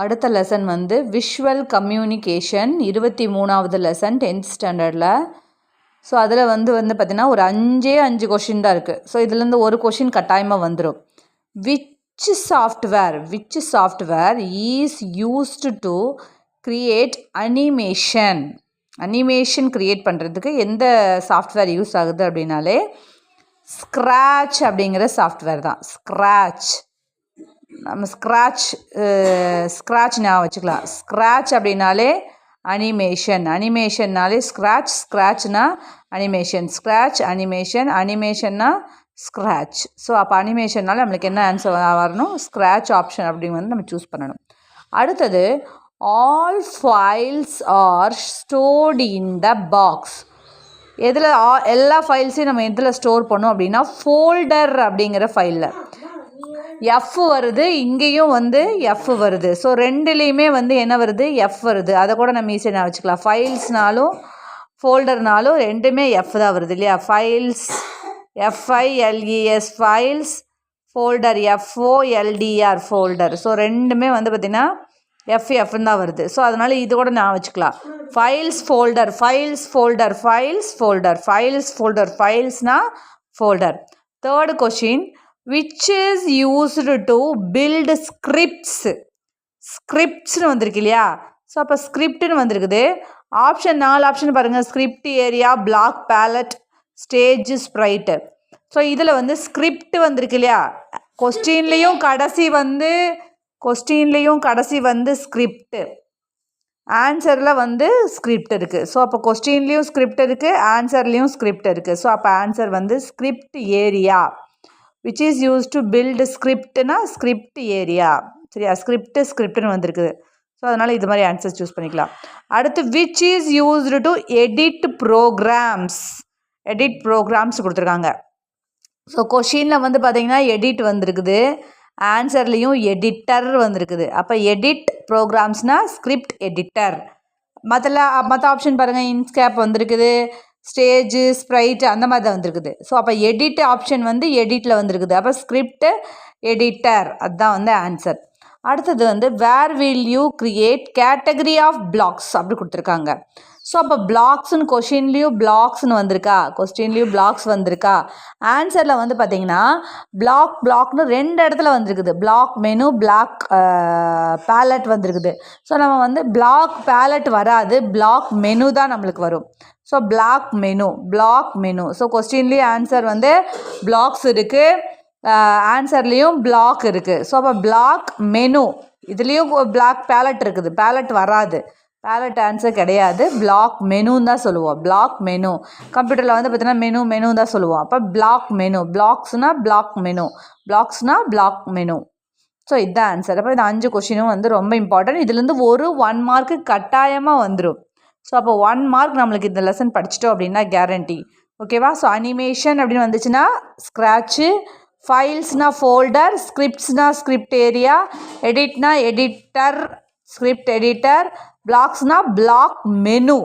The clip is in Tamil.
அடுத்த லெசன் வந்து விஷுவல் கம்யூனிகேஷன் 23வது லெசன் 10th ஸ்டாண்டர்டில். ஸோ அதில் வந்து பார்த்திங்கன்னா ஒரு 5 கொஷின் தான் இருக்குது. ஸோ இதுலேருந்து ஒரு கொஷின் கட்டாயமாக வந்துடும். Which software is used to create animation create பண்ணுறதுக்கு எந்த சாஃப்ட்வேர் யூஸ் ஆகுது அப்படின்னாலே ஸ்க்ராட்ச் அப்படிங்கிற சாஃப்ட்வேர் தான். நம்ம ஸ்க்ராட்ச் ஞாபகம் வச்சுக்கலாம். ஸ்க்ராட்ச் அப்படின்னாலே அனிமேஷன்னாலே ஸ்க்ராட்ச்னா அனிமேஷன்னா ஸ்க்ராட்ச். ஸோ அப்போ அனிமேஷன்னால நம்மளுக்கு என்ன ஆன்சர் வரணும்? ஸ்க்ராட்ச் ஆப்ஷன் அப்படின்னு வந்து நம்ம சூஸ் பண்ணணும். அடுத்தது all files are stored in the box. எதில் எல்லா ஃபைல்ஸையும் நம்ம எதில் ஸ்டோர் பண்ணோம் அப்படின்னா ஃபோல்டர் அப்படிங்கிற ஃபைலில். எஃப் வருது, இங்கேயும் வந்து எஃப் வருது. ஸோ ரெண்டுலேயுமே வந்து என்ன வருது? எஃப் வருது. அதை கூட நம்ம ஈஸியாக நான் வச்சுக்கலாம். ஃபைல்ஸ்னாலும் ஃபோல்டர்னாலும் ரெண்டுமே எஃப் தான் வருது இல்லையா? Files FILES files, folder FOLDR folder. So ரெண்டுமே வந்து பார்த்திங்கன்னா FFன்னு தான் வருது. ஸோ அதனால் இது கூட நான் வச்சுக்கலாம். ஃபைல்ஸ்னால் folder. Third question, which is used to build ஸ்கிரிப்ட்ஸ்னு வந்திருக்கு இல்லையா? ஸோ அப்போ ஸ்கிரிப்ட்னு வந்திருக்குது. ஆப்ஷன் 4 ஆப்ஷன் பாருங்கள். Script area, block palette, stage, sprite. So இதில் வந்து ஸ்கிரிப்ட் வந்திருக்கு இல்லையா? கொஸ்டின்லேயும் கடைசி வந்து ஸ்கிரிப்ட், ஆன்சரில் வந்து ஸ்கிரிப்ட் இருக்குது. ஸோ அப்போ கொஸ்டின்லேயும் ஸ்கிரிப்ட் இருக்குது, ஆன்சர்லேயும் ஸ்கிரிப்ட் இருக்குது. ஸோ அப்போ ஆன்சர் வந்து script area. which is used to build ஸ்கிரிப்ட்னா ஸ்கிரிப்ட் ஏரியா. சரியா? ஸ்கிரிப்ட்னு வந்திருக்குது. ஸோ அதனால் இது மாதிரி ஆன்சர் சூஸ் பண்ணிக்கலாம். அடுத்து which is used to edit programs கொடுத்துருக்காங்க. ஸோ கொஷினில் வந்து பார்த்திங்கன்னா எடிட் வந்திருக்குது, ஆன்சர்லேயும் எடிட்டர் வந்திருக்குது. அப்போ எடிட் ப்ரோக்ராம்ஸ்னால் ஸ்கிரிப்ட் எடிட்டர். மற்ற ஆப்ஷன் பாருங்கள். இன்ஸ்கேப் வந்திருக்குது, ஸ்டேஜு, ஸ்ப்ரைட்டு அந்த மாதிரி தான் வந்திருக்குது. ஸோ அப்போ எடிட் ஆப்ஷன் வந்து எடிட்டில் வந்திருக்குது. அப்போ ஸ்கிரிப்ட் எடிட்டர் அதுதான் வந்து ஆன்சர். அடுத்தது வந்து where will you create category of blocks அப்படி கொடுத்துருக்காங்க. ஸோ அப்போ பிளாக்ஸ்னு கொஸ்டின்லேயும் பிளாக்ஸ் வந்திருக்கா? ஆன்சரில் வந்து பார்த்திங்கன்னா பிளாக்னு 2 இடத்துல வந்திருக்குது. பிளாக் மெனு, பிளாக் பேலட் வந்திருக்குது. ஸோ நம்ம வந்து பிளாக் பேலட் வராது, பிளாக் மெனு தான் நம்மளுக்கு வரும். So block menu. ஸோ கொஸ்டின்லேயும் ஆன்சர் வந்து பிளாக்ஸ் இருக்குது, ஆன்சர்லேயும் பிளாக் இருக்குது. ஸோ அப்போ பிளாக் மெனு, இதுலேயும் பிளாக் பேலட் இருக்குது, பேலட் வராது, பேலட் ஆன்சர் கிடையாது. பிளாக் மெனுன்னு தான் சொல்லுவோம். பிளாக் மெனு கம்ப்யூட்டரில் வந்து பார்த்தீங்கன்னா மெனு தான் சொல்லுவோம். அப்போ பிளாக் மெனு, பிளாக்ஸ்னால் பிளாக் மெனு. ஸோ இதுதான் ஆன்சர். அப்போ இந்த 5 கொஷினும் வந்து ரொம்ப இம்பார்ட்டன்ட். இதுலேருந்து ஒரு 1 மார்க்கு கட்டாயமாக வந்துடும். ஸோ அப்போ 1 மார்க் நம்மளுக்கு இந்த லெசன் படிச்சிட்டோம் அப்படின்னா கேரண்டி. ஓகேவா? ஸோ அனிமேஷன் அப்படின்னு வந்துச்சுன்னா ஸ்க்ராட்சு, ஃபைல்ஸ்னா ஃபோல்டர், ஸ்கிரிப்ட்ஸ்னா ஸ்கிரிப்ட் ஏரியா, எடிட்னா எடிட்டர், ஸ்கிரிப்ட் எடிட்டர், பிளாக்ஸ்னா பிளாக் மெனு.